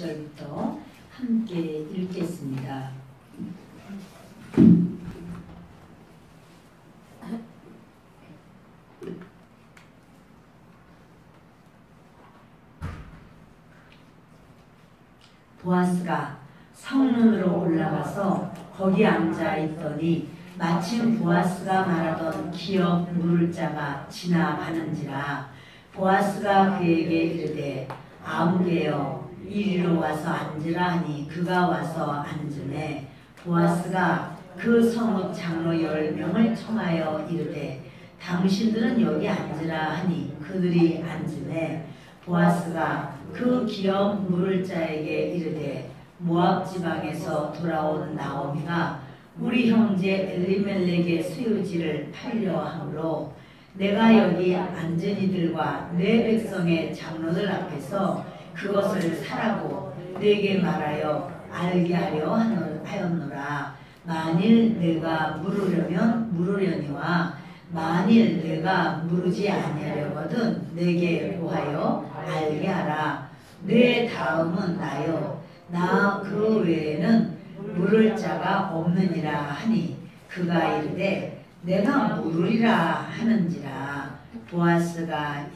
1절부터 함께 읽겠습니다. 보아스가 성문으로 올라가서 거기 앉아 있더니 마침 보아스가 말하던 기업 물을 자가 지나가는지라. 보아스가 그에게 이르되 아무개여 이리로 와서 앉으라 하니 그가 와서 앉으매 보아스가 그 성읍 장로 10명을 청하여 이르되 당신들은 여기 앉으라 하니 그들이 앉으매 보아스가 그 기업 물을 자에게 이르되 모압 지방에서 돌아온 나오미가 우리 형제 엘리멜렉의 수유지를 팔려 하므로 내가 여기 앉은 이들과 내 백성의 장로들 앞에서 그것을 사라고 내게 말하여 알게 하려 하였노라. 만일 내가 물으려면 물으려니와 만일 내가 물으지 아니하려거든 내게 고하여 알게 하라. 내 다음은 나요 나 그 외에는 물을 자가 없느니라 하니 그가 이르되 내가 물으리라 하는지라. 보아스가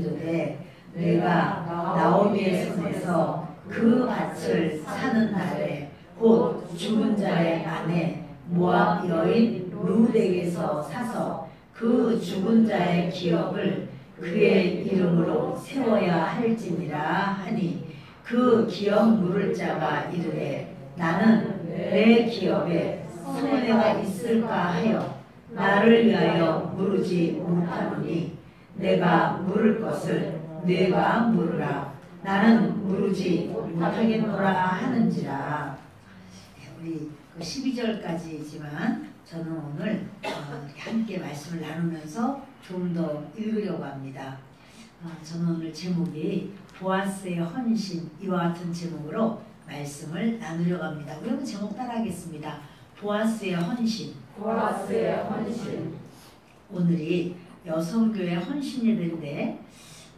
이르되 내가 나오미의 손에서 그 밭을 사는 날에 곧 죽은 자의 아내 모압 여인 룻에게서 사서 그 죽은 자의 기업을 그의 이름으로 세워야 할지니라 하니 그 기업 물을 자가 이르되 나는 내 기업에 손해가 있을까 하여 나를 위하여 물으지 못하노니 내가 물을 것을 내가 물으라. 나는 물으지 못하겠노라 하는지라. 우리 12절까지지만 저는 오늘 함께 말씀을 나누면서 좀 더 읽으려고 합니다. 저는 오늘 제목이 보아스의 헌신, 이와 같은 제목으로 말씀을 나누려고 합니다. 우리 한번 제목 따라하겠습니다. 보아스의 헌신. 보아스의 헌신. 오늘이 여성교회 헌신예배인데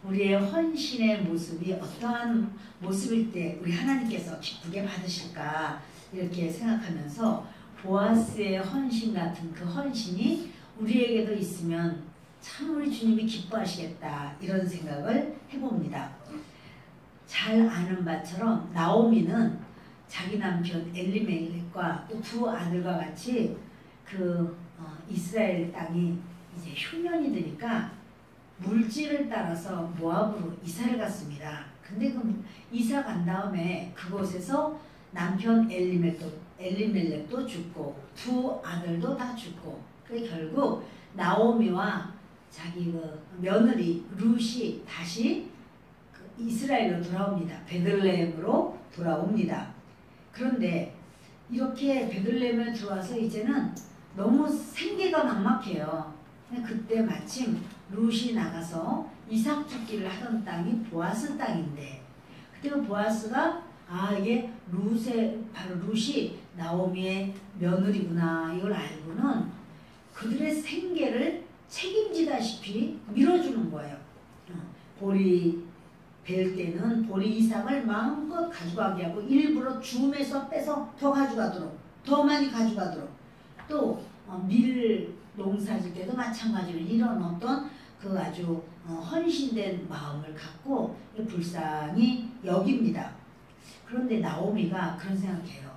우리의 헌신의 모습이 어떠한 모습일 때 우리 하나님께서 기쁘게 받으실까 이렇게 생각하면서 보아스의 헌신 같은 그 헌신이 우리에게도 있으면 참 우리 주님이 기뻐하시겠다 이런 생각을 해봅니다. 잘 아는 바처럼 나오미는 자기 남편 엘리멜렉과 또 두 아들과 같이 그 이스라엘 땅이 이제 흉년이 되니까 물질을 따라서 모압으로 이사를 갔습니다. 근데 그 이사 간 다음에 그곳에서 남편 엘리멜렉도 죽고 두 아들도 다 죽고 그래 결국 나오미와 자기 그 며느리 룻이 다시 그 이스라엘로 돌아옵니다. 베들레헴으로 돌아옵니다. 그런데 이렇게 베들레헴에 들어와서 이제는 너무 생계가 막막해요. 그때 마침 룻이 나가서 이삭 죽기를 하던 땅이 보아스 땅인데 그때 그 보아스가 이게 바로 룻이 나오미의 며느리구나 이걸 알고는 그들의 생계를 책임지다시피 밀어주는 거예요. 보리 벨 때는 보리 이삭을 마음껏 가져가게 하고 일부러 줌에서 빼서 더 가져가도록 더 많이 가져가도록 또 밀 농사질 때도 마찬가지로 이런 어떤 그 아주 헌신된 마음을 갖고 불쌍히 여깁니다. 그런데 나오미가 그런 생각해요.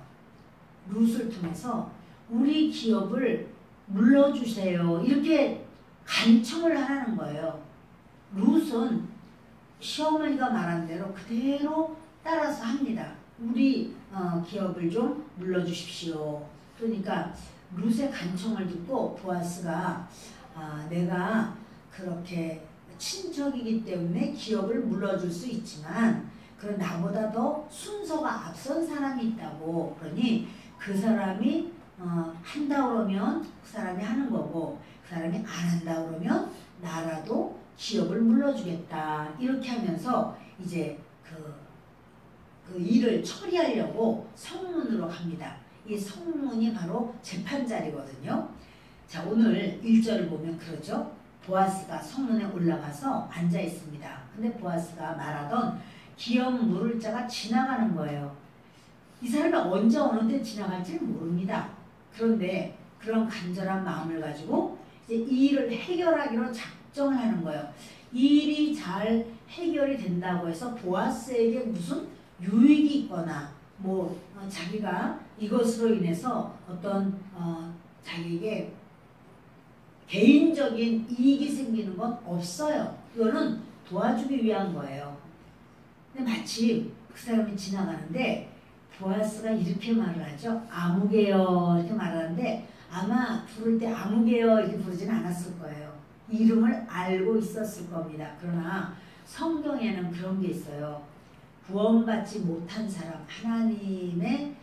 룻을 통해서 우리 기업을 물러주세요. 이렇게 간청을 하라는 거예요. 룻은 시어머니가 말한 대로 그대로 따라서 합니다. 우리 기업을 좀 물러주십시오. 그러니까 룻의 간청을 듣고 보아스가 내가 그렇게 친척이기 때문에 기업을 물러줄 수 있지만 그런 나보다 더 순서가 앞선 사람이 있다고 그러니 그 사람이 한다 그러면 그 사람이 하는 거고 그 사람이 안 한다 그러면 나라도 기업을 물러주겠다 이렇게 하면서 이제 그 일을 처리하려고 성문으로 갑니다. 이 성문이 바로 재판자리거든요. 자 오늘 1절을 보면 그러죠. 보아스가 성문에 올라가서 앉아 있습니다. 근데 보아스가 말하던 기업 물을 자가 지나가는 거예요. 이 사람이 언제 어느 때 지나갈지 모릅니다. 그런데 그런 간절한 마음을 가지고 이제 이 일을 해결하기로 작정을 하는 거예요. 이 일이 잘 해결이 된다고 해서 보아스에게 무슨 유익이 있거나 뭐 자기가 이것으로 인해서 어떤 자기에게 개인적인 이익이 생기는 건 없어요. 이거는 도와주기 위한 거예요. 근데 마침 그 사람이 지나가는데 보아스가 이렇게 말을 하죠. 아무개요 이렇게 말하는데 아마 부를 때 아무개요 이렇게 부르지는 않았을 거예요. 이름을 알고 있었을 겁니다. 그러나 성경에는 그런 게 있어요. 구원받지 못한 사람, 하나님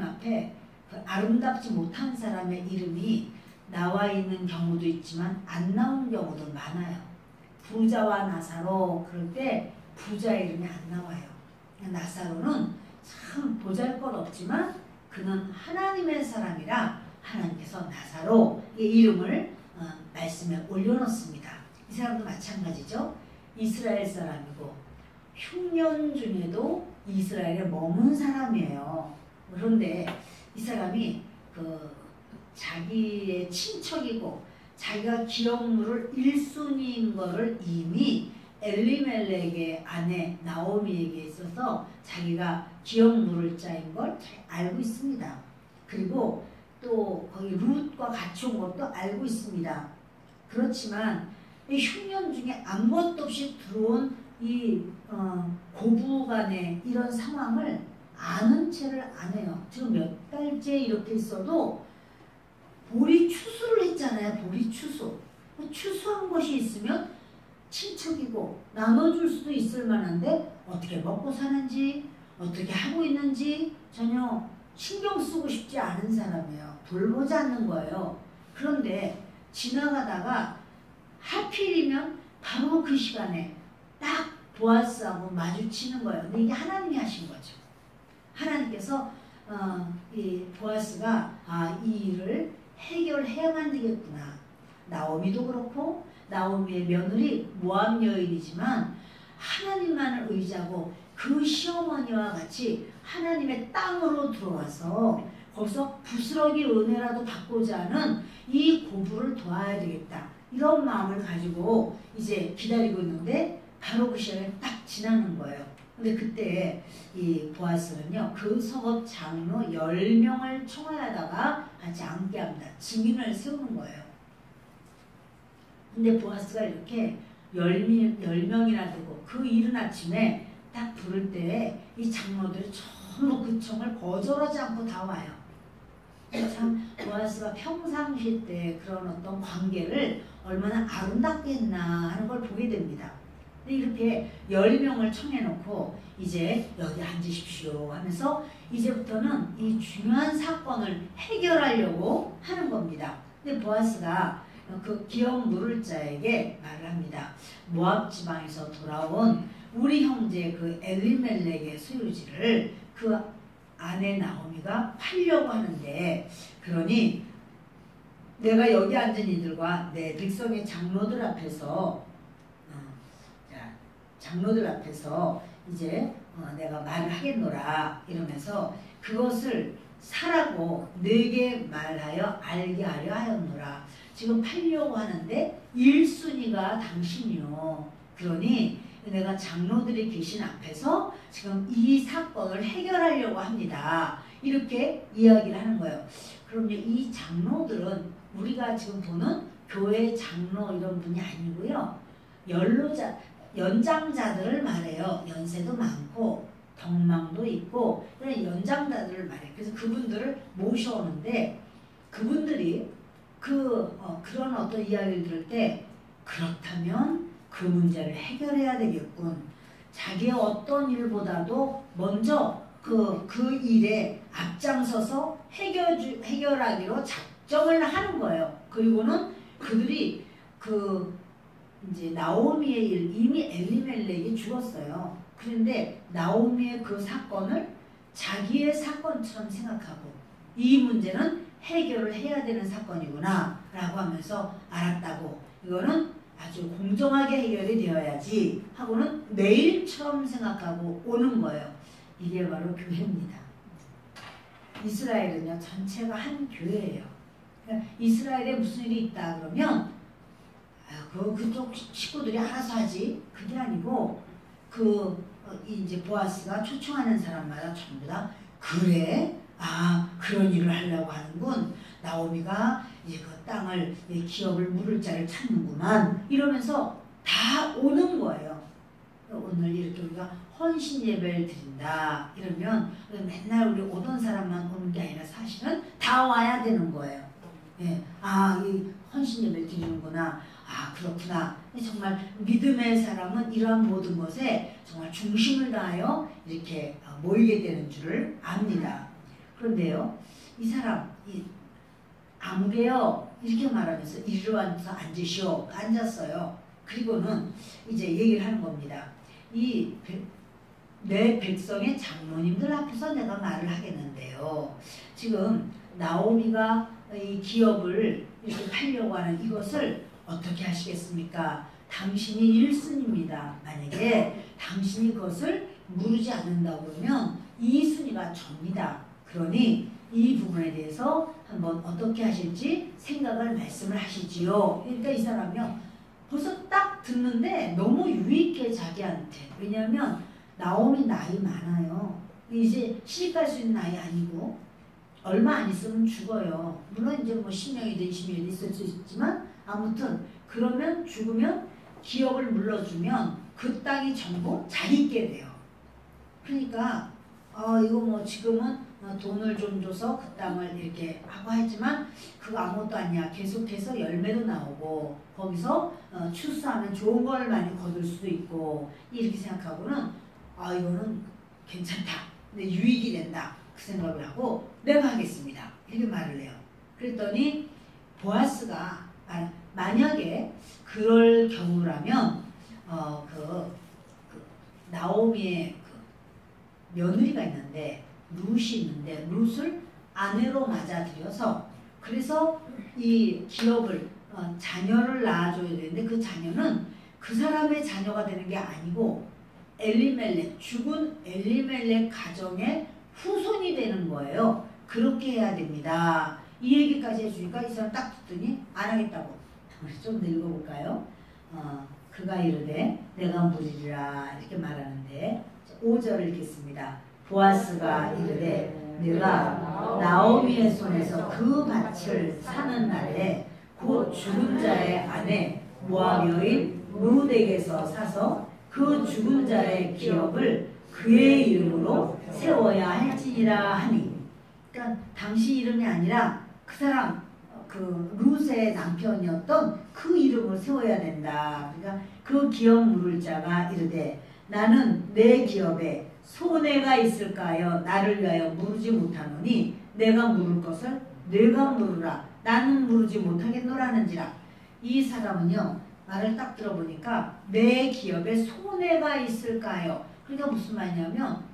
앞에 그 아름답지 못한 사람의 이름이 나와 있는 경우도 있지만 안 나온 경우도 많아요. 부자와 나사로 그럴 때 부자 이름이 안 나와요. 나사로는 참 보잘것없지만 그는 하나님의 사람이라 하나님께서 나사로의 이름을 말씀에 올려놓습니다. 이 사람도 마찬가지죠. 이스라엘 사람이고 흉년 중에도 이스라엘에 머문 사람이에요. 그런데 이 사람이 자기의 친척이고 자기가 기업물을 1순위인 거를 이미 엘리멜렉의 아내 나오미에게 있어서 자기가 기업물을 자인 걸 잘 알고 있습니다. 그리고 또 거기 룻과 같이 온 것도 알고 있습니다. 그렇지만 이 흉년 중에 아무것도 없이 들어온 이 고부간의 이런 상황을 아는 채를 안 해요. 지금 몇 달째 이렇게 있어도 보리 추수를 했잖아요. 보리 추수. 추수한 것이 있으면 친척이고 나눠줄 수도 있을 만한데 어떻게 먹고 사는지 어떻게 하고 있는지 전혀 신경 쓰고 싶지 않은 사람이에요. 돌보지 않는 거예요. 그런데 지나가다가 하필이면 바로 그 시간에 딱 보아스하고 마주치는 거예요. 근데 이게 하나님이 하신 거죠. 하나님께서 이 보아스가 이 일을 해결해야만 되겠구나. 나오미도 그렇고 나오미의 며느리 모압 여인이지만 하나님만을 의지하고 그 시어머니와 같이 하나님의 땅으로 들어와서 거기서 부스러기 은혜라도 받고자 하는 이 고부를 도와야 되겠다. 이런 마음을 가지고 이제 기다리고 있는데 바로 그 시간에 딱 지나는 거예요. 근데 그때 이 보아스는요, 그 성읍 장로 10명을 청하여다가 같이 앉게 합니다. 증인을 세우는 거예요. 근데 보아스가 이렇게 10명이나 되고 그 이른 아침에 딱 부를 때 이 장로들이 전부 그 청을 거절하지 않고 다 와요. 참 보아스가 평상시 때 그런 어떤 관계를 얼마나 아름답게 했나 하는 걸 보게 됩니다. 근데 이렇게 10명을 청해놓고 이제 여기 앉으십시오 하면서 이제부터는 이 중요한 사건을 해결하려고 하는 겁니다. 근데 보아스가 그 기업 물을 자에게 말을 합니다. 모압 지방에서 돌아온 우리 형제 그 엘리멜렉의 소유지를 그 아내 나오미가 팔려고 하는데, 그러니 내가 여기 앉은 이들과 내 백성의 장로들 앞에서 이제 내가 말을 하겠노라 이러면서 그것을 사라고 내게 말하여 알게 하려 하였노라. 지금 팔려고 하는데 1순위가 당신이요. 그러니 내가 장로들이 계신 앞에서 지금 이 사건을 해결하려고 합니다. 이렇게 이야기를 하는 거예요. 그럼요, 이 장로들은 우리가 지금 보는 교회 장로 이런 분이 아니고요. 연장자들을 말해요. 연세도 많고 덕망도 있고 그런 연장자들을 말해요. 그래서 그분들을 모셔오는데 그분들이 그런 어떤 이야기를 들을 때 그렇다면 그 문제를 해결해야 되겠군. 자기의 어떤 일보다도 먼저 그 일에 앞장서서 해결하기로 작정을 하는 거예요. 그리고는 그들이 이제 나오미의 일, 이미 엘리멜렉이 죽었어요. 그런데 나오미의 그 사건을 자기의 사건처럼 생각하고 이 문제는 해결을 해야 되는 사건이구나 라고 하면서 알았다고 이거는 아주 공정하게 해결이 되어야지 하고는 내일처럼 생각하고 오는 거예요. 이게 바로 교회입니다. 이스라엘은요 전체가 한 교회예요. 그러니까 이스라엘에 무슨 일이 있다 그러면 그쪽 식구들이 알아서 하지 그게 아니고 이제 보아스가 초청하는 사람마다 전부 다 그래 그런 일을 하려고 하는군. 나오미가 이제 그 땅을 기업을 물을 자를 찾는구만 이러면서 다 오는 거예요. 오늘 이렇게 우리가 헌신 예배를 드린다 이러면 맨날 우리 오던 사람만 오는 게 아니라 사실은 다 와야 되는 거예요. 예, 이 헌신 예배를 드리는구나. 그렇구나. 정말 믿음의 사람은 이러한 모든 것에 정말 중심을 다하여 이렇게 모이게 되는 줄을 압니다. 그런데요, 이 사람 아무개요 이렇게 말하면서 이리로 와서 앉으시오. 앉았어요. 그리고는 이제 얘기를 하는 겁니다. 내 백성의 장로님들 앞에서 내가 말을 하겠는데요. 지금 나오미가 이 기업을 이렇게 팔려고 하는 이것을 어떻게 하시겠습니까? 당신이 1순위입니다. 만약에 당신이 그것을 물으지 않는다고 그러면 2순위가 접니다. 그러니 이 부분에 대해서 한번 어떻게 하실지 생각을 말씀을 하시지요. 그러니까 이 사람이요. 벌써 딱 듣는데 너무 유익해 자기한테. 왜냐하면 나오미 나이 많아요. 이제 시집갈 수 있는 나이 아니고 얼마 안 있으면 죽어요. 물론 이제 뭐 10년이든 20년이든 있을 수 있지만 아무튼 그러면 죽으면 기업을 물러주면 그 땅이 전부 자기께 돼요. 그러니까 이거 뭐 지금은 돈을 좀 줘서 그 땅을 이렇게 하고 했지만 그거 아무것도 아니야. 계속해서 열매도 나오고 거기서 추수하면 좋은 걸 많이 거둘 수도 있고 이렇게 생각하고는 이거는 괜찮다. 근데 유익이 된다. 그 생각을 하고 내가 하겠습니다. 이렇게 말을 해요. 그랬더니 보아스가 만약에 그럴 경우라면 나오미의 며느리가 있는데 룻이 있는데 룻을 아내로 맞아들여서 그래서 이 기업을 자녀를 낳아줘야 되는데 그 자녀는 그 사람의 자녀가 되는 게 아니고 죽은 엘리멜렉 가정의 후손이 되는 거예요. 그렇게 해야 됩니다. 이 얘기까지 해주니까 이 사람 딱 듣더니 안 하겠다고. 좀 읽어볼까요? 그가 이르되 내가 물으리라 이렇게 말하는데 5절을 읽겠습니다. 보아스가 이르되 내가 나오미의 손에서 그 밭을 사는 날에 곧 죽은 자의 아내 모압 여인 룻에게서 사서 그 죽은 자의 기업을 그의 이름으로 세워야 할지니라 하니. 그러니까 당신 이름이 아니라 그 사람 룻의 남편이었던 그 이름으로 세워야 된다. 그러니까 그 기업 물을 자가 이르되 나는 내 기업에 손해가 있을까요? 나를 위하여 물으지 못하노니 내가 물을 것을 내가 물으라. 나는 물으지 못하겠노라는지라. 이 사람은요 말을 딱 들어보니까 내 기업에 손해가 있을까요? 그러니까 무슨 말이냐면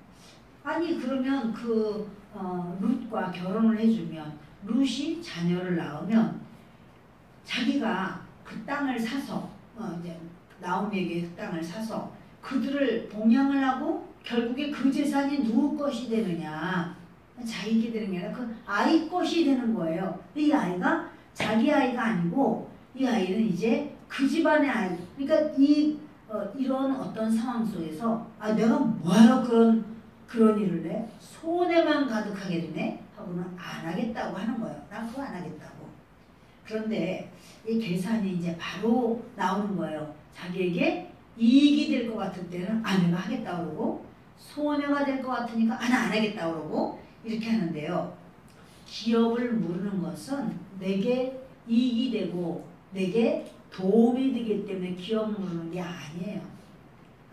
아니 그러면 룻과 결혼을 해주면 룻이 자녀를 낳으면 자기가 그 땅을 사서 이제 나오미에게 그 땅을 사서 그들을 봉양을 하고 결국에 그 재산이 누구 것이 되느냐 자기게 되는 게 아니라 그 아이 것이 되는 거예요. 이 아이가 자기 아이가 아니고 이 아이는 이제 그 집안의 아이. 그러니까 이런 어떤 상황 속에서 내가 뭐하러 그런 일을 해? 손해만 가득하게 되네? 하고는 안 하겠다고 하는 거예요. 난 그거 안 하겠다고. 그런데 이 계산이 이제 바로 나오는 거예요. 자기에게 이익이 될 것 같을 때는 내가 하겠다고 그러고 손해가 될 것 같으니까 나 안 하겠다고 그러고 이렇게 하는데요. 기업을 물는 것은 내게 이익이 되고 내게 도움이 되기 때문에 기업 물는 게 아니에요.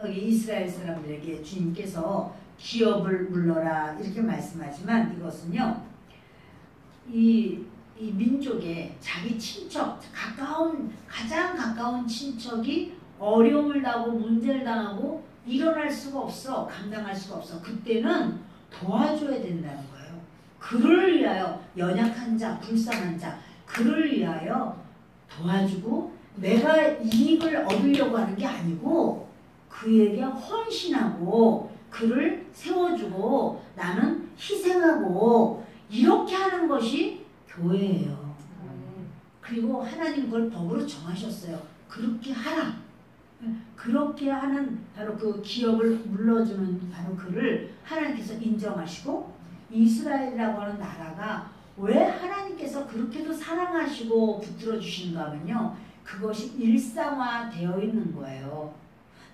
여기 이스라엘 사람들에게 주님께서 기업을 물러라 이렇게 말씀하지만 이것은요. 이 민족의 자기 친척, 가장 가까운 친척이 어려움을 당하고 문제를 당하고 일어날 수가 없어. 감당할 수가 없어. 그때는 도와줘야 된다는 거예요. 그를 위하여 연약한 자, 불쌍한 자, 그를 위하여 도와주고 내가 이익을 얻으려고 하는 게 아니고 그에게 헌신하고 그를 세워주고 나는 희생하고 이렇게 하는 것이 교회예요. 그리고 하나님 그걸 법으로 정하셨어요. 그렇게 하라. 그렇게 하는 바로 그 기업을 물러주는 바로 그를 하나님께서 인정하시고 이스라엘이라고 하는 나라가 왜 하나님께서 그렇게도 사랑하시고 붙들어 주시는가 하면요. 그것이 일상화되어 있는 거예요.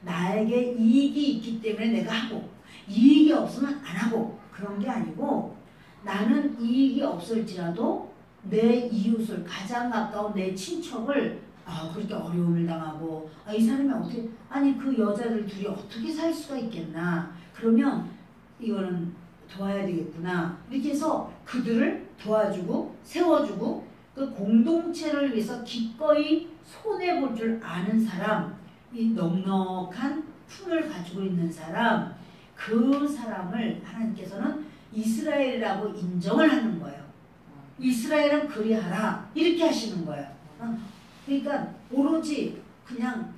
나에게 이익이 있기 때문에 내가 하고 이익이 없으면 안 하고 그런 게 아니고 나는 이익이 없을지라도 내 이웃을 가장 가까운 내 친척을 그렇게 어려움을 당하고 이 사람이 어떻게 아니 그 여자들 둘이 어떻게 살 수가 있겠나 그러면 이거는 도와야 되겠구나 이렇게 해서 그들을 도와주고 세워주고 그 공동체를 위해서 기꺼이 손해볼 줄 아는 사람 이 넉넉한 품을 가지고 있는 사람 그 사람을 하나님께서는 이스라엘이라고 인정을 하는 거예요. 이스라엘은 그리하라 이렇게 하시는 거예요. 그러니까 오로지 그냥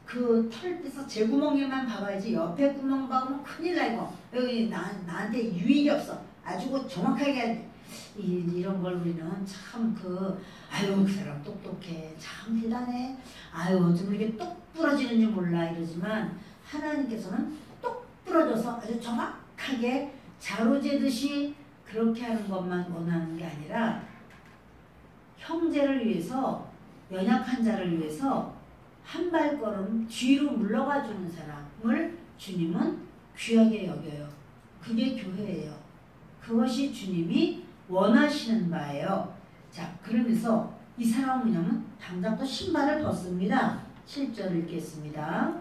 그 털에서 제 구멍에만 봐봐야지 옆에 구멍 봐보면 큰일 나 이거 여기 나한테 유익이 없어 아주 정확하게 이런 걸 우리는 참 아유 그 사람 똑똑해 참 대단해 아유 어쩜 이렇게 똑 부러지는지 몰라 이러지만 하나님께서는 똑 부러져서 아주 정확하게 자로재듯이 그렇게 하는 것만 원하는 게 아니라 형제를 위해서 연약한 자를 위해서 한 발걸음 뒤로 물러가 주는 사람을 주님은 귀하게 여겨요. 그게 교회예요. 그것이 주님이 원하시는 바예요. 자, 그러면서 이 사람은 뭐냐면 당장 또 신발을 벗습니다. 7절 읽겠습니다.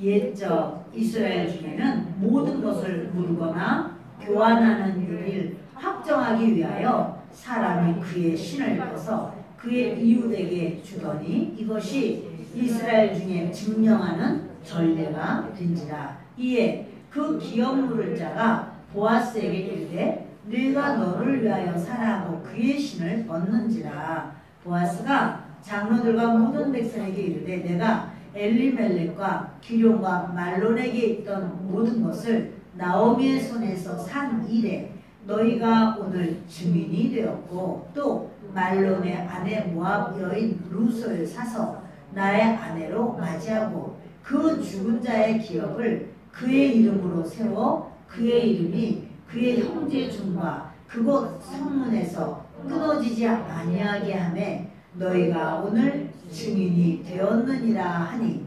옛적 이스라엘 중에는 모든 것을 물거나 교환하는 일을 확정하기 위하여 사람이 그의 신을 벗어 그의 이웃에게 주더니 이것이 이스라엘 중에 증명하는 전례가 된지라. 이에 그 기업 물을 자가 보아스에게 이르되 네가 너를 위하여 사라고 그의 신을 벗는지라. 보아스가 장로들과 모든 백성에게 이르되 내가 엘리멜렉과 기럯과 말론에게 있던 모든 것을 나오미의 손에서 산 이래 너희가 오늘 증인이 되었고 또 말론의 아내 모압 여인 루스를 사서 나의 아내로 맞이하고 그 죽은 자의 기업을 그의 이름으로 세워 그의 이름이 그의 형제 중과 그곳 성문에서 끊어지지 아니하게 하매 너희가 오늘 증인이 되었느니라 하니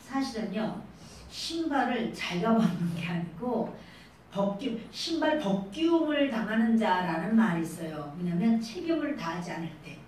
사실은요 신발을 자기가 벗는 게 아니고 신발 벗기움을 당하는 자라는 말이 있어요. 왜냐하면 책임을 다하지 않을 때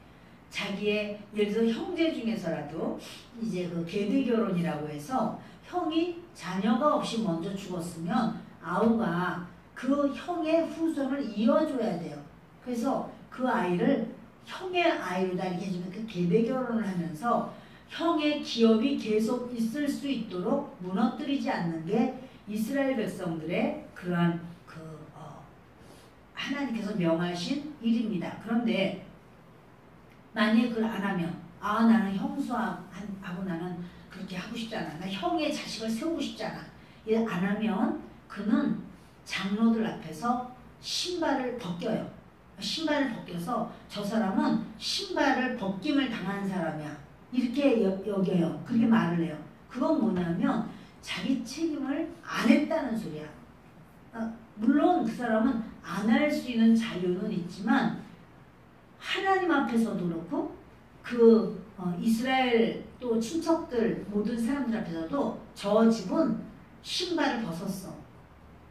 자기의 예를 들어 형제 중에서라도 이제 그 계드 결혼이라고 해서 형이 자녀가 없이 먼저 죽었으면 아우가 그 형의 후손을 이어줘야 돼요. 그래서 그 아이를 형의 아이로 다 이렇게 해주면 그 계대 결혼을 하면서 형의 기업이 계속 있을 수 있도록 무너뜨리지 않는 게 이스라엘 백성들의 그러한 하나님께서 명하신 일입니다. 그런데 만약에 그걸 안 하면 나는 형수하고 나는 그렇게 하고 싶지 않아. 나 형의 자식을 세우고 싶지 않아. 안 하면 그는 장로들 앞에서 신발을 벗겨요. 신발을 벗겨서 저 사람은 신발을 벗김을 당한 사람이야. 이렇게 여겨요. 그렇게 말을 해요. 그건 뭐냐면 자기 책임을 안 했다는 소리야. 물론 그 사람은 안 할 수 있는 자유는 있지만 하나님 앞에서도 그렇고 이스라엘 또 친척들 모든 사람들 앞에서도 저 집은 신발을 벗었어.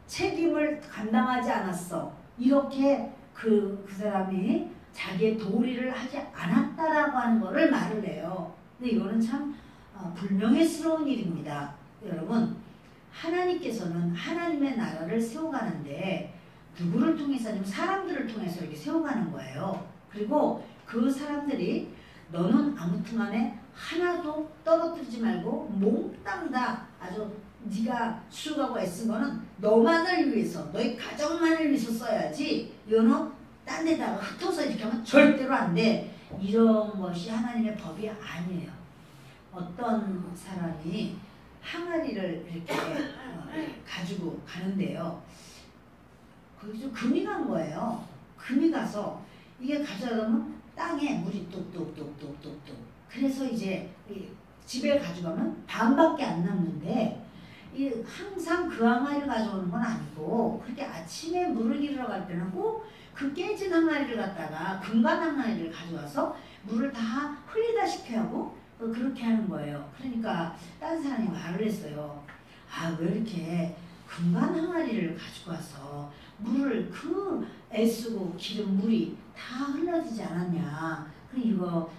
책임을 감당하지 않았어. 이렇게 그 사람이 자기의 도리를 하지 않았다라고 하는 거를 말을 해요. 근데 이거는 참 불명예스러운 일입니다. 여러분 하나님께서는 하나님의 나라를 세워가는데 누구를 통해서 아니면 사람들을 통해서 이렇게 세워가는 거예요. 그리고 그 사람들이 너는 아무튼 간에 하나도 떨어뜨리지 말고 몽땅 다 아주 네가 수고하고 애쓴 거는 너만을 위해서 너희 가정만을 위해서 써야지 이거는 딴 데다가 흩어서 이렇게 하면 절대로 안 돼. 이런 것이 하나님의 법이 아니에요. 어떤 사람이 항아리를 이렇게 가지고 가는데요. 거기서 금이 간 거예요. 금이 가서 이게 가져가면 땅에 물이 뚝뚝뚝뚝뚝뚝. 그래서 이제 집에 가져가면 반밖에 안 남는데 항상 그 항아리를 가져오는 건 아니고 그렇게 아침에 물을 길러 갈 때는 꼭 그 깨진 항아리를 갖다가 금간 항아리를 가져와서 물을 다 흘리다시피 하고 그렇게 하는 거예요. 그러니까 다른 사람이 말을 했어요. 아, 왜 이렇게 금간 항아리를 가지고 와서 물을 그 애쓰고 기른 물이 다 흘러지지 않았냐. 이거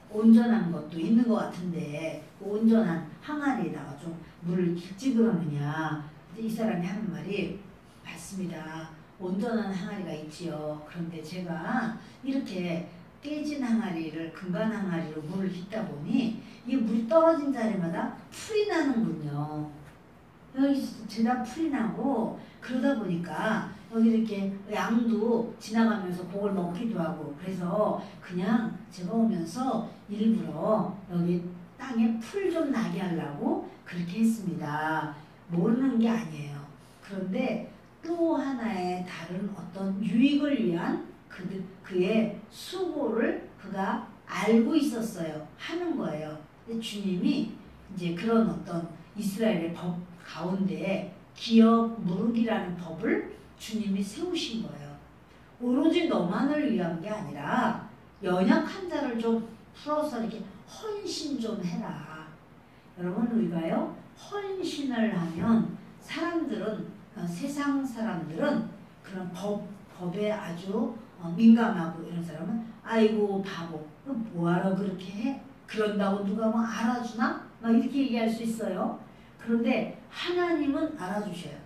온전한 것도 있는 것 같은데 온전한 항아리에다가 좀 물을 길지 그러느냐. 이 사람이 하는 말이 맞습니다. 온전한 항아리가 있지요. 그런데 제가 이렇게 깨진 항아리를 금간 항아리로 물을 깃다 보니 이 물이 떨어진 자리마다 풀이 나는군요. 여기 죄다 풀이 나고 그러다 보니까 여기 이렇게 양도 지나가면서 그걸 먹기도 하고 그래서 그냥 제가 오면서 일부러 여기 땅에 풀 좀 나게 하려고 그렇게 했습니다. 모르는 게 아니에요. 그런데 또 하나의 다른 어떤 유익을 위한 그의 수고를 그가 알고 있었어요. 하는 거예요. 근데 주님이 이제 그런 어떤 이스라엘의 법 가운데 기업 무르기라는 법을 주님이 세우신 거예요. 오로지 너만을 위한 게 아니라 연약한 자를 좀 풀어서 이렇게 헌신 좀 해라. 여러분 우리가요 헌신을 하면 사람들은 세상 사람들은 그런 법에 아주 민감하고 이런 사람은 아이고 바보 뭐하러 그렇게 해? 그런다고 누가 뭐 알아주나? 막 이렇게 얘기할 수 있어요. 그런데 하나님은 알아주셔요.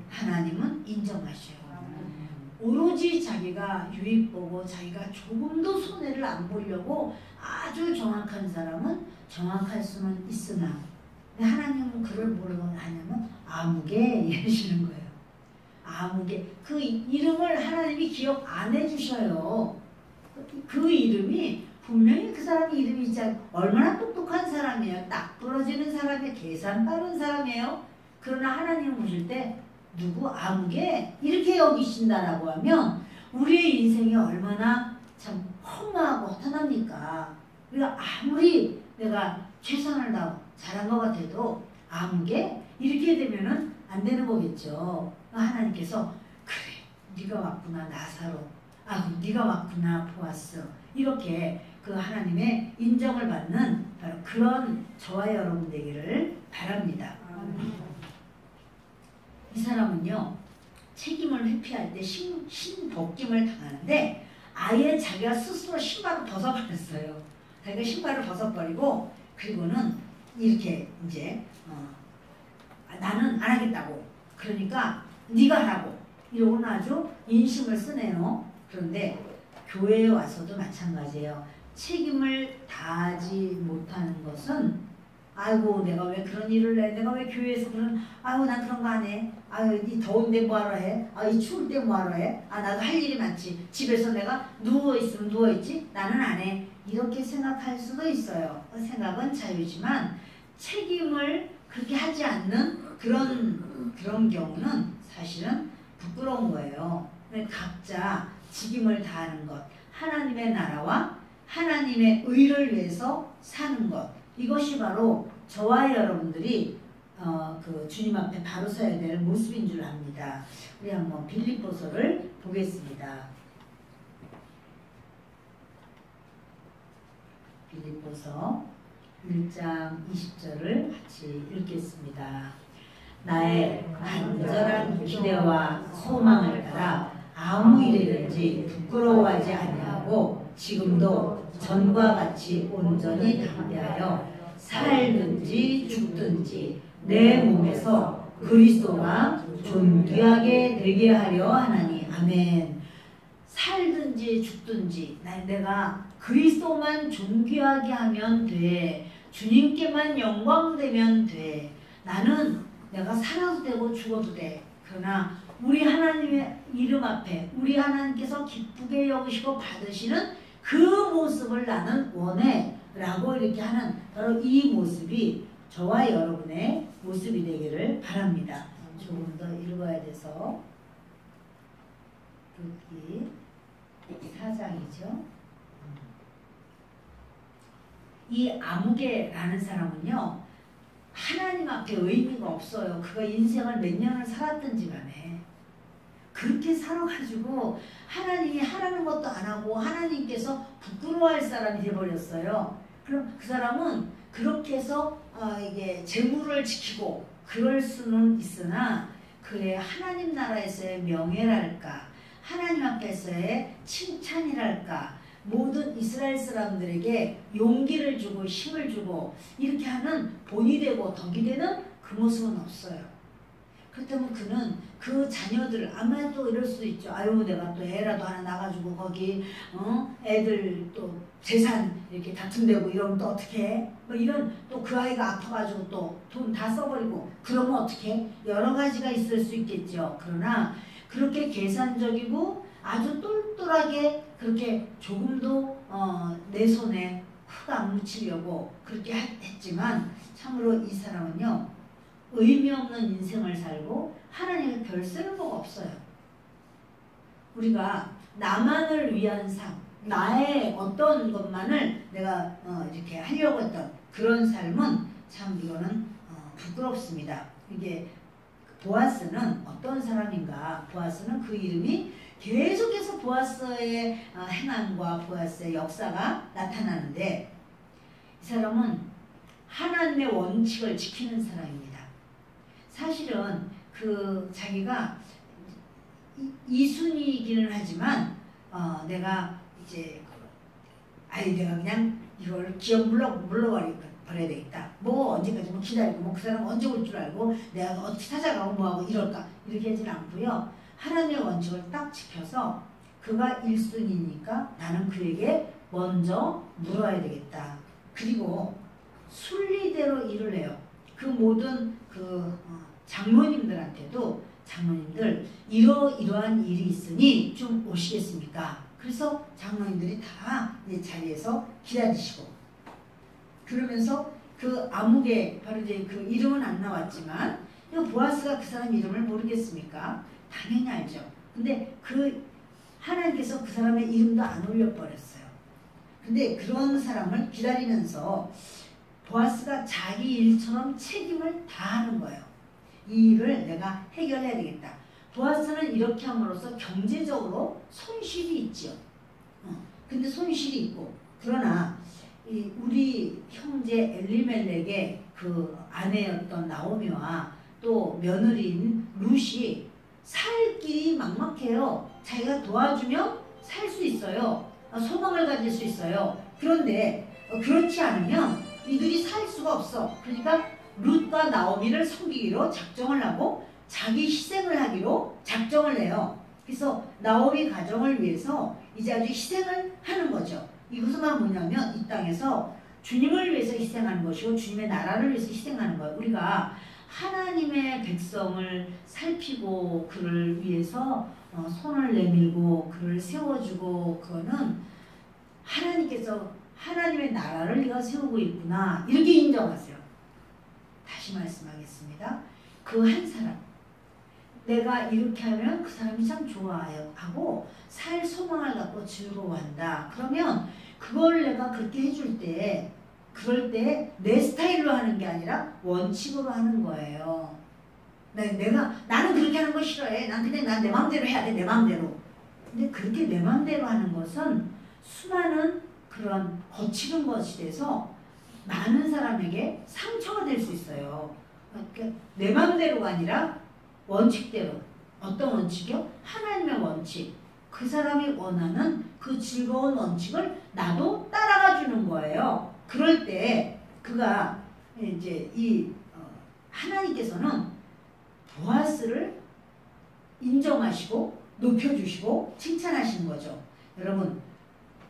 하나님은 인정하셔요. 오로지 자기가 유익 보고 자기가 조금도 손해를 안 보려고 아주 정확한 사람은 정확할 수는 있으나 하나님은 그를 뭐라고 하냐면 아무개 이러시는 거예요. 아무개. 그 이름을 하나님이 기억 안 해주셔요. 그 이름이 분명히 그 사람 이름이 진짜 얼마나 똑똑한 사람이에요. 딱 부러지는 사람이에요. 계산 빠른 사람이에요. 그러나 하나님 보실 때 누구 아무개 이렇게 여기신다라고 하면 우리의 인생이 얼마나 참 허무하고 허탄합니까? 우리가 아무리 내가 최선을 다하고 잘한 것 같아도 아무개 이렇게 되면은 안 되는 거겠죠. 하나님께서 그래 네가 왔구나 나사로 아 네가 왔구나 보았어 이렇게 그 하나님의 인정을 받는 바로 그런 저와 여러분 되기를 바랍니다. 이 사람은요 책임을 회피할 때 신벗김을 당하는데 아예 자기가 스스로 신발을 벗어버렸어요. 자기가 신발을 벗어버리고 그리고는 이렇게 이제 나는 안 하겠다고 그러니까 네가 하라고 이러고는 아주 인심을 쓰네요. 그런데 교회에 와서도 마찬가지예요. 책임을 다하지 못하는 것은 아이고 내가 왜 그런 일을 해 내가 왜 교회에서 그런 아이고 난 그런 거 안 해 아유 이 더운데 뭐하러 해 아 이 추울 때 뭐하러 해 아 나도 할 일이 많지 집에서 내가 누워있으면 누워있지 나는 안 해 이렇게 생각할 수도 있어요. 생각은 자유지만 책임을 그렇게 하지 않는 그런 경우는 사실은 부끄러운 거예요. 각자 직임을 다하는 것 하나님의 나라와 하나님의 의를 위해서 사는 것 이것이 바로 저와 여러분들이 그 주님 앞에 바로 서야 될 모습인 줄 압니다. 우리 한번 빌립보서를 보겠습니다. 빌립보서 1장 20절을 같이 읽겠습니다. 나의 간절한 기대와 소망을 따라 아무 일이든지 부끄러워하지 아니하고 지금도 전과 같이 온전히 담대하여 살든지 죽든지 내 몸에서 그리스도가 존귀하게 되게 하려 하나니 아멘. 살든지 죽든지 내가 그리스도만 존귀하게 하면 돼. 주님께만 영광되면 돼. 나는 내가 살아도 되고 죽어도 돼. 그러나 우리 하나님의 이름 앞에 우리 하나님께서 기쁘게 여기시고 받으시는 그 모습을 나는 원해 라고 이렇게 하는 바로 이 모습이 저와 여러분의 모습이 되기를 바랍니다. 조금 더 읽어야 돼서 룻기 4장이죠. 이 아무개라는 사람은요, 하나님 앞에 의미가 없어요. 그가 인생을 몇 년을 살았든지 간에 그렇게 살아가지고 하나님이 하라는 것도 안 하고 하나님께서 부끄러워할 사람이 되어버렸어요. 그럼 그 사람은 그렇게 해서 이게 재물을 지키고 그럴 수는 있으나 그의 하나님 나라에서의 명예랄까, 하나님 앞에서의 칭찬이랄까, 모든 이스라엘 사람들에게 용기를 주고 힘을 주고 이렇게 하는 본이 되고 덕이 되는 그 모습은 없어요. 그렇다면 그는 그 자녀들, 아마도 이럴 수도 있죠. 아유, 내가 또 애라도 하나 나가지고 거기 애들 또 재산 이렇게 다툼되고 이러면 또 어떻게 해? 뭐 이런, 또 그 아이가 아파가지고 또 돈 다 써버리고 그러면 어떻게 해? 여러 가지가 있을 수 있겠죠. 그러나 그렇게 계산적이고 아주 똘똘하게 그렇게 조금도 내 손에 흙 안 묻히려고 그렇게 했지만 참으로 이 사람은요, 의미 없는 인생을 살고 하나님의 별 쓸모가 없어요. 우리가 나만을 위한 삶, 나의 어떤 것만을 내가 이렇게 하려고 했던 그런 삶은 참 이거는 부끄럽습니다. 이게 보아스는 어떤 사람인가? 보아스는 그 이름이 계속해서 보아스의 행함과 보아스의 역사가 나타나는데, 이 사람은 하나님의 원칙을 지키는 사람입니다. 사실은 그 자기가 이순이기는 하지만 내가 이제 내가 그냥 이걸 기억 물러버려야 되겠다. 뭐 언제까지 뭐 기다리고 뭐 그 사람 언제 올 줄 알고 내가 어떻게 찾아가고 뭐하고 이럴까, 이렇게 하진 않고요. 하나님의 원칙을 딱 지켜서 그가 1순위니까 나는 그에게 먼저 물어야 되겠다. 그리고 순리대로 일을 해요. 그 모든 장로님들한테도 장로님들 이러이러한 일이 있으니 좀 오시겠습니까? 그래서 장로님들이 다 자리에서 기다리시고, 그러면서 그 아무개, 바로 이제 그 이름은 안 나왔지만 보아스가 그 사람 이름을 모르겠습니까? 당연히 알죠. 근데 하나님께서 그 사람의 이름도 안 올려버렸어요. 근데 그런 사람을 기다리면서 보아스가 자기 일처럼 책임을 다하는 거예요. 이 일을 내가 해결해야 되겠다. 보아스는 이렇게 함으로써 경제적으로 손실이 있죠. 근데 손실이 있고, 그러나 우리 형제 엘리멜렉의 그 아내였던 나오미와 또 며느리인 룻이 살 길이 막막해요. 자기가 도와주면 살 수 있어요. 소망을 가질 수 있어요. 그런데 그렇지 않으면 이들이 살 수가 없어. 그러니까 룻과 나오미를 섬기기로 작정을 하고 자기 희생을 하기로 작정을 해요. 그래서 나오미 가정을 위해서 이제 아주 희생을 하는 거죠. 이것은 뭐냐면 이 땅에서 주님을 위해서 희생하는 것이고 주님의 나라를 위해서 희생하는 거예요. 우리가 하나님의 백성을 살피고 그를 위해서 손을 내밀고 그를 세워주고, 그거는 하나님께서 하나님의 나라를 네가 세우고 있구나, 이렇게 인정하세요. 다시 말씀하겠습니다. 그 한 사람, 내가 이렇게 하면 그 사람이 참 좋아해요 하고 살 소망을 갖고 즐거워한다. 그러면 그걸 내가 그렇게 해줄 때, 그럴 때 내 스타일로 하는 게 아니라 원칙으로 하는 거예요. 나는 그렇게 하는 거 싫어해. 난 그냥 내 마음대로 해야 돼. 내 마음대로. 근데 그렇게 내 마음대로 하는 것은 수많은 그런 거칠은 것이 돼서 많은 사람에게 상처가 될 수 있어요. 그러니까 내 마음대로가 아니라 원칙대로. 어떤 원칙이요? 하나님의 원칙. 그 사람이 원하는 그 즐거운 원칙을 나도 따라가 주는 거예요. 그럴 때 그가 이제 하나님께서는 보아스를 인정하시고 높여주시고 칭찬하시는 거죠. 여러분,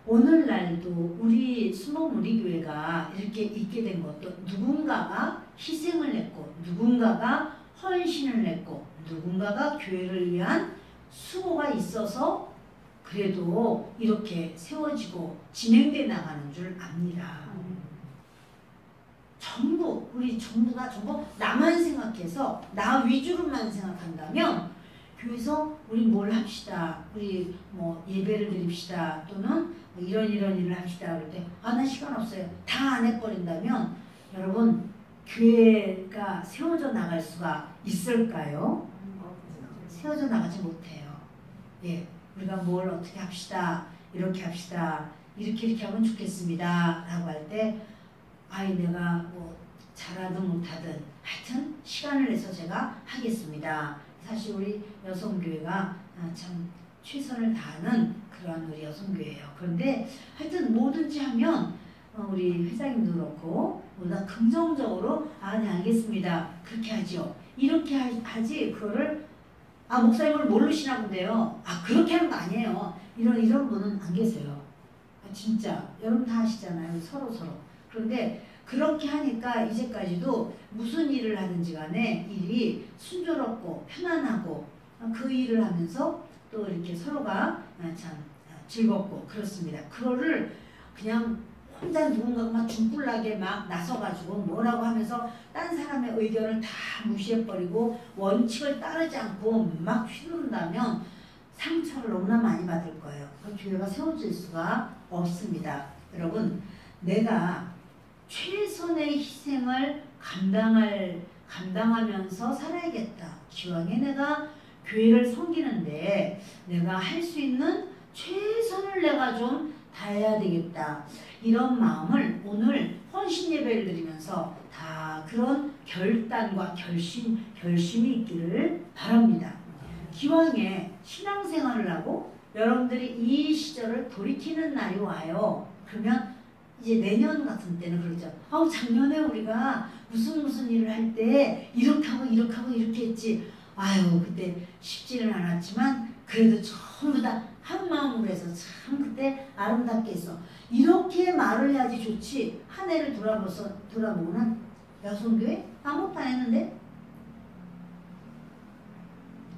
오늘날도 우리 수목 우리 교회가 이렇게 있게 된 것도 누군가가 희생을 했고, 누군가가 헌신을 했고, 누군가가 교회를 위한 수고가 있어서 그래도 이렇게 세워지고 진행돼 나가는 줄 압니다. 전부 우리 전부가 전부 나만 생각해서 나 위주로만 생각한다면 교회에서 우리 뭘 합시다. 우리 뭐 예배를 드립시다. 또는 뭐 이런 일을 합시다. 그럴 때 아, 나 시간 없어요. 다 안 해버린다면 여러분 교회가 세워져 나갈 수가 있을까요? 세워져 나가지 못해요. 예, 우리가 뭘 어떻게 합시다. 이렇게 합시다. 이렇게 하면 좋겠습니다. 라고 할 때 아이 내가 뭐 잘하든 못하든 하여튼 시간을 내서 제가 하겠습니다. 사실 우리 여성교회가 참 최선을 다하는 그런 우리 여성교회예요. 그런데 하여튼 뭐든지 하면 우리 회장님도 그렇고 보다 긍정적으로 아, 네 알겠습니다. 그렇게 하죠. 이렇게 하지 그거를 아 목사님을 모르시나 본데요. 아 그렇게 하는 거 아니에요. 이런 분은 안 계세요. 아, 진짜 여러분 다 아시잖아요. 서로. 그런데 그렇게 하니까 이제까지도 무슨 일을 하든지 간에 일이 순조롭고 편안하고 그 일을 하면서 또 이렇게 서로가 참 즐겁고 그렇습니다. 그거를 그냥 혼자 누군가가 막 중불나게 막 나서가지고 뭐라고 하면서 딴 사람의 의견을 다 무시해버리고 원칙을 따르지 않고 막 휘두른다면 상처를 너무나 많이 받을 거예요. 그 교회가 세워질 수가 없습니다. 여러분 내가 최선의 희생을 감당하면서 살아야겠다. 기왕에 내가 교회를 섬기는데 내가 할 수 있는 최선을 내가 좀 다해야 되겠다. 이런 마음을 오늘 헌신 예배를 드리면서 다 그런 결단과 결심이 있기를 바랍니다. 기왕에 신앙생활을 하고 여러분들이 이 시절을 돌이키는 날이 와요. 그러면 이제 내년 같은 때는 그러죠. 작년에 우리가 무슨 일을 할 때 이렇게 하고 이렇게 했지. 아유 그때 쉽지는 않았지만 그래도 전부 다 한 마음으로 해서 참 그때 아름답게 했어. 이렇게 말을 해야지 좋지. 한 해를 돌아보고는 여성교회 아무것도 안 했는데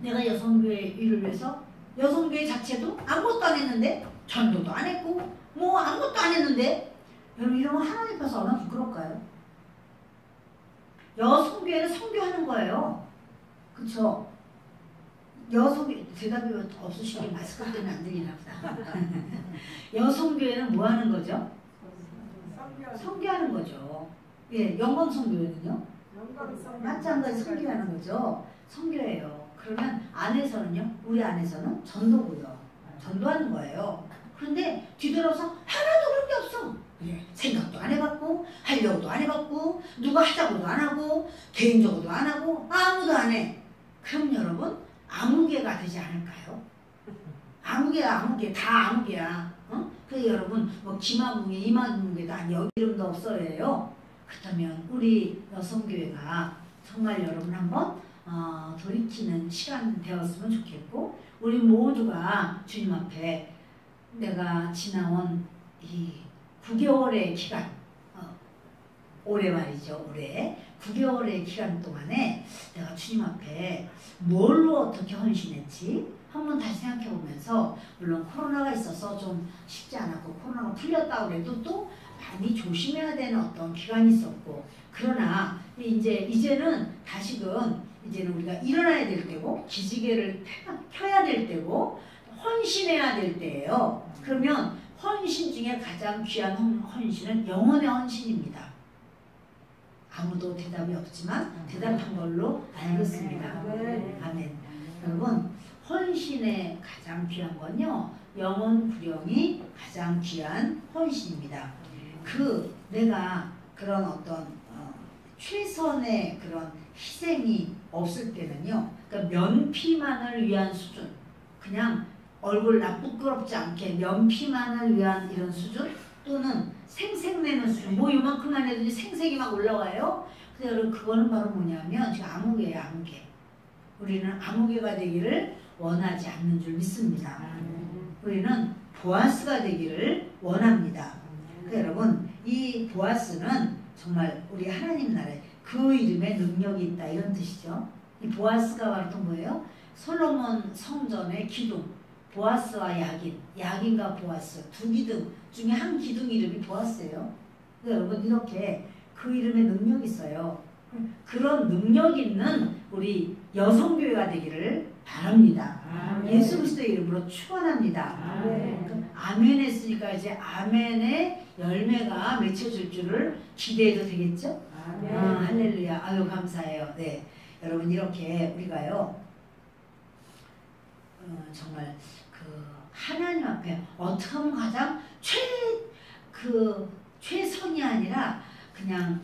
내가 여성교회 일을 위해서 여성교회 자체도 아무것도 안 했는데 전도도 안 했고 뭐 아무것도 안 했는데 여러분 이러면 하나님 앞에서 얼마나 부끄러울까요? 여성교회는 선교하는 거예요. 그쵸? 여성교회 대답이 없으시길 마스크 때문에 안 들리나 보다. 여성교회는 뭐 하는 거죠? 선교하는 거죠. 예, 영광선교회는요? 마찬가지 선교하는 거죠. 선교예요. 그러면 안에서는요? 우리 안에서는 전도고요. 전도하는 거예요. 그런데 뒤돌아서 하나도 그런 게 없어. 생각도 안 해봤고 하려고도 안 해봤고 누가 하자고도 안 하고 개인적으로도 안 하고 아무도 안 해. 그럼 여러분 아무개가 되지 않을까요? 아무개 다 아무개야. 그래서 여러분 뭐 기마무개 이마무개도 아니요 이름도 없어요. 그렇다면 우리 여성교회가 정말 여러분 한번 돌이키는 시간 되었으면 좋겠고 우리 모두가 주님 앞에 내가 지나온 이 9개월의 기간 올해 말이죠. 올해 9개월의 기간 동안에 내가 주님 앞에 뭘로 어떻게 헌신했지 한번 다시 생각해 보면서 물론 코로나가 있어서 좀 쉽지 않았고 코로나가 풀렸다고 해도 또 많이 조심해야 되는 어떤 기간이 있었고 그러나 이제는 다시금 이제는 우리가 일어나야 될 때고 기지개를 켜야 될 때고 헌신해야 될 때예요. 그러면 헌신 중에 가장 귀한 헌신은 영혼의 헌신입니다. 아무도 대답이 없지만 대답한 걸로 알겠습니다. 아멘. 여러분 헌신의 가장 귀한 건요. 영혼 구령이 가장 귀한 헌신입니다. 내가 그런 어떤 최선의 그런 희생이 없을 때는요. 그러니까 면피만을 위한 수준 그냥 얼굴 부끄럽지 않게 면피만을 위한 이런 수준 또는 생색내는 수준 뭐 요만큼만 해도 생색이 막 올라와요. 그래서 여러분 그거는 바로 뭐냐면 지금 아무개예요. 아무개. 우리는 아무개가 되기를 원하지 않는 줄 믿습니다. 우리는 보아스가 되기를 원합니다. 그러니까 여러분 이 보아스는 정말 우리 하나님 나라에 그 이름에 능력이 있다 이런 뜻이죠. 이 보아스가 바로 또 뭐예요? 솔로몬 성전의 기둥 보아스와 야긴, 야긴과 보아스 두 기둥 중에 한 기둥 이름이 보아스예요. 여러분 이렇게 그 이름에 능력이 있어요. 그런 능력 있는 우리 여성교회가 되기를 바랍니다. 아멘. 예수 그리스도의 이름으로 축원합니다. 아멘. 아멘 했으니까 이제 아멘의 열매가 맺혀질 줄을 기대해도 되겠죠? 아멘. 할렐루야. 아유 감사해요. 네, 여러분 이렇게 우리가요 정말 그 하나님 앞에 어떻게 하면 가장 최선이 아니라 그냥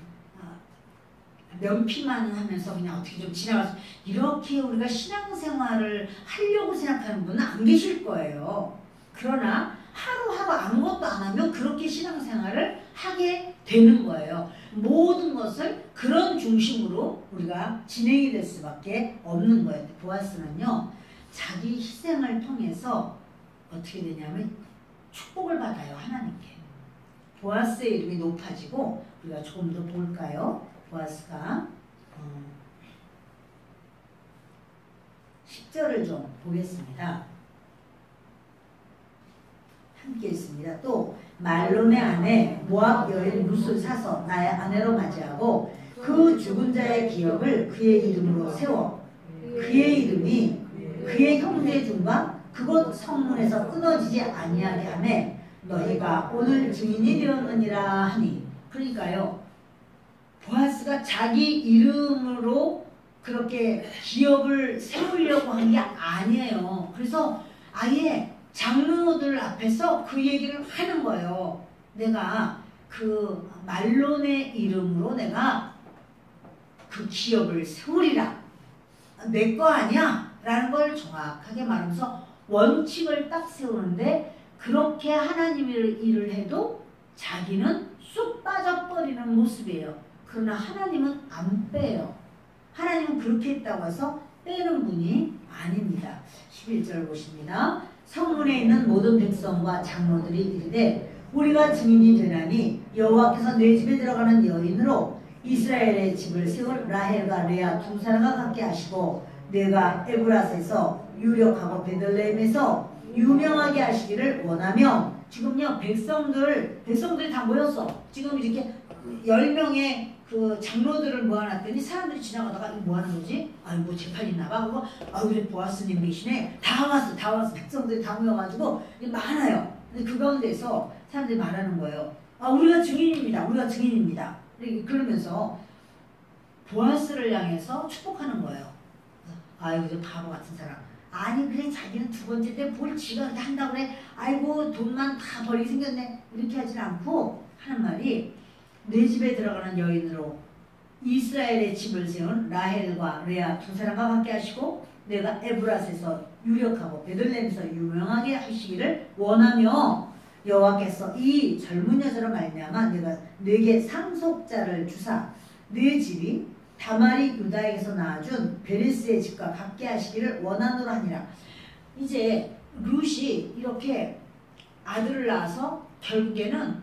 면피만 하면서 그냥 어떻게 좀 지나가서 이렇게 우리가 신앙생활을 하려고 생각하는 분은 안 계실 거예요. 그러나 하루하루 아무것도 안 하면 그렇게 신앙생활을 하게 되는 거예요. 모든 것을 그런 중심으로 우리가 진행이 될 수밖에 없는 거예요. 보아스는요, 자기 희생을 통해서 어떻게 되냐면 축복을 받아요, 하나님께. 보아스의 이름이 높아지고, 우리가 조금 더 볼까요? 보아스가 10절을 좀 보겠습니다. 함께 있습니다. 또 말론의 아내 모압 여인 룻을 사서 나의 아내로 맞이하고 그 죽은 자의 기억을 그의 이름으로 세워 그의 이름이 그의 형제 중과 그곳 성문에서 끊어지지 아니하게 하며 너희가 오늘 증인이 되었느니라 하니. 그러니까요, 보아스가 자기 이름으로 그렇게 기업을 세우려고 한 게 아니에요. 그래서 아예 장로들 앞에서 그 얘기를 하는 거예요. 내가 그 말론의 이름으로 내가 그 기업을 세우리라. 내 거 아니야? 라는 걸 정확하게 말하면서 원칙을 딱 세우는데, 그렇게 하나님의 일을 해도 자기는 쑥 빠져버리는 모습이에요. 그러나 하나님은 안 빼요. 하나님은 그렇게 했다고 해서 빼는 분이 아닙니다. 11절 보십니다. 성문에 있는 모든 백성과 장로들이 이르되 우리가 증인이 되나니 여호와께서 내 집에 들어가는 여인으로 이스라엘의 집을 세울 라헬과 레아 두 사람과 같게 하시고 내가 에브라스에서 유력하고 베들레헴에서 유명하게 하시기를 원하며. 지금요, 백성들이 다 모였어. 지금 이렇게 10명의 그 장로들을 모아놨더니 사람들이 지나가다가 이거 뭐 하는 거지? 아니 뭐 재판 있나봐? 그거 그래 보아스님 계시네. 다 왔어. 백성들이 다 모여가지고 많아요. 근데 그 가운데서 사람들이 말하는 거예요. 우리가 증인입니다. 그러면서 보아스를 향해서 축복하는 거예요. 아이고 저 바보 같은 사람. 아니 그래 자기는 두 번째인데 뭘 지가 그렇게 한다고 그래. 아이고 돈만 다 버리게 생겼네. 이렇게 하지 않고 하는 말이, 내 집에 들어가는 여인으로 이스라엘의 집을 세운 라헬과 레아 두 사람과 함께 하시고 내가 에브라스에서 유력하고 베들레헴에서 유명하게 하시기를 원하며 여호와께서 이 젊은 여자로 말미암아 내가 네게 상속자를 주사 네 집이 다말이 유다에게서 낳아준 베레스의 집과 같게 하시기를 원하노라 하니라. 이제 룻이 이렇게 아들을 낳아서 결국에는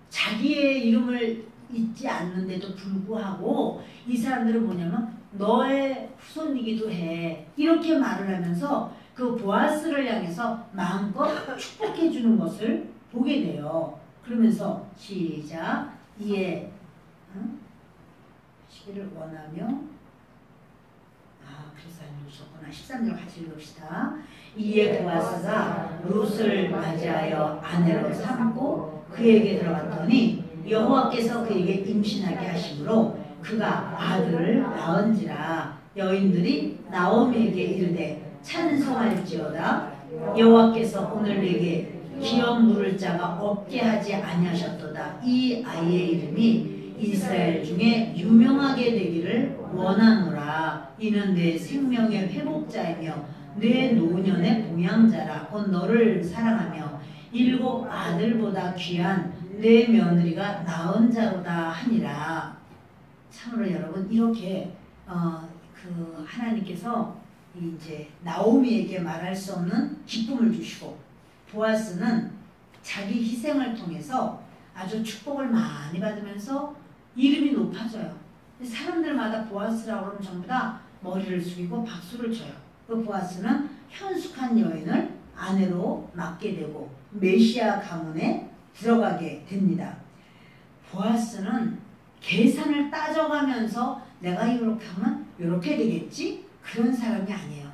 자기의 이름을 잊지 않는데도 불구하고 이 사람들은 뭐냐면 너의 후손이기도 해. 이렇게 말을 하면서 그 보아스를 향해서 마음껏 축복해 주는 것을 보게 돼요. 그러면서 시작. 이에 시기를 원하며 그래서 안 읽으셨구나. 13절 같이 읽읍시다. 이에 보아스가 룻을 맞이하여 아내로 삼고 그에게 들어갔더니 여호와께서 그에게 임신하게 하심으로 그가 아들을 낳은지라. 여인들이 나오미에게 이르되 찬송할지어다. 여호와께서 오늘 내게 기업 물을 자가 없게 하지 아니하셨도다. 이 아이의 이름이 이스라엘 중에 유명하게 되기를 원하노라. 이는 내 생명의 회복자이며 내 노년의 봉양자라. 곧 너를 사랑하며 7 아들보다 귀한 내 며느리가 낳은 자로다 하니라. 참으로 여러분 이렇게 그 하나님께서 이제 나오미에게 말할 수 없는 기쁨을 주시고, 보아스는 자기 희생을 통해서 아주 축복을 많이 받으면서 이름이 높아져요. 사람들마다 보아스라고 그러면 전부 다 머리를 숙이고 박수를 쳐요. 그 보아스는 현숙한 여인을 아내로 맡게 되고 메시아 가문에 들어가게 됩니다. 보아스는 계산을 따져가면서 내가 이렇게 하면 이렇게 되겠지? 그런 사람이 아니에요.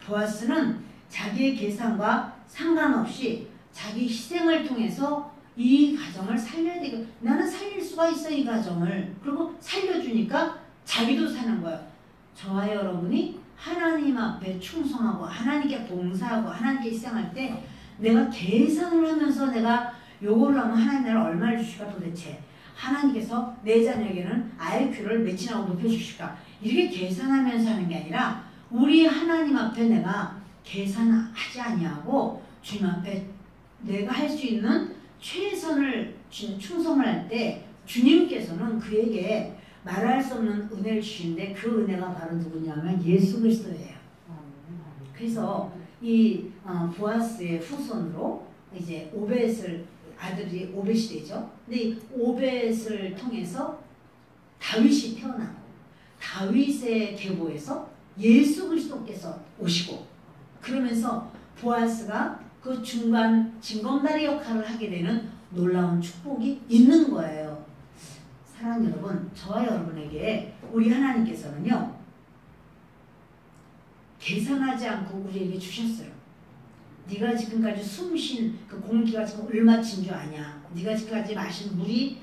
보아스는 자기의 계산과 상관없이 자기 희생을 통해서 이 가정을 살려야 되고, 나는 살릴 수가 있어 이 가정을. 그리고 살려주니까 자기도 사는 거예요. 저와 여러분이 하나님 앞에 충성하고 하나님께 봉사하고 하나님께 희생할 때 내가 계산을 하면서 내가 요거를 하면 하나님 나를 얼마를 주실까, 도대체 하나님께서 내 자녀에게는 IQ를 몇이나 높여주실까, 이렇게 계산하면서 하는 게 아니라 우리 하나님 앞에 내가 계산하지 아니하고 주님 앞에 내가 할 수 있는 최선을 충성을 할 때 주님께서는 그에게 말할 수 없는 은혜를 주시는데, 그 은혜가 바로 누구냐면 예수 그리스도예요. 그래서 이 보아스의 후손으로 이제 오벳을, 아들이 오벳이 되죠. 근데 이 오벳을 통해서 다윗이 태어나고, 다윗의 계보에서 예수 그리스도께서 오시고, 그러면서 보아스가 그 중간 징검다리 역할을 하게 되는 놀라운 축복이 있는 거예요. 사랑하는 여러분, 저와 여러분에게 우리 하나님께서는요, 계산하지 않고 우리에게 주셨어요. 네가 지금까지 숨쉰 그 공기가 지금 얼마 친 줄 아냐? 네가 지금까지 마신 물이,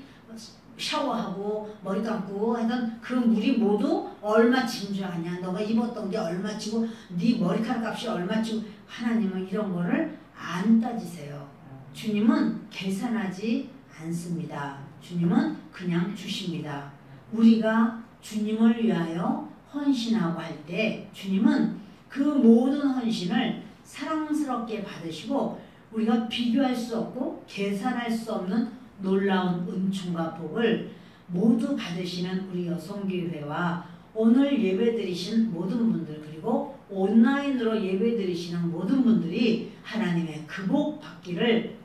샤워하고 머리 감고 하던 그 물이 모두 얼마 친 줄 아냐? 너가 입었던 게 얼마 치고 네 머리카락 값이 얼마 치고. 하나님은 이런 거를 안 따지세요. 주님은 계산하지 않습니다. 주님은 그냥 주십니다. 우리가 주님을 위하여 헌신하고 할 때 주님은 그 모든 헌신을 사랑스럽게 받으시고, 우리가 비교할 수 없고 계산할 수 없는 놀라운 은총과 복을 모두 받으시는 우리 여성교회와 오늘 예배드리신 모든 분들, 그리고 온라인으로 예배드리시는 모든 분들이 하나님의 그 복 받기를,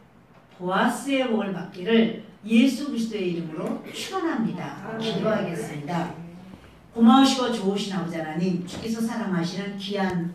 보아스의 복을 받기를 예수 그리스도의 이름으로 축원합니다. 기도하겠습니다. 고마우시고 좋으신 아버지 하나님, 주께서 사랑하시는 귀한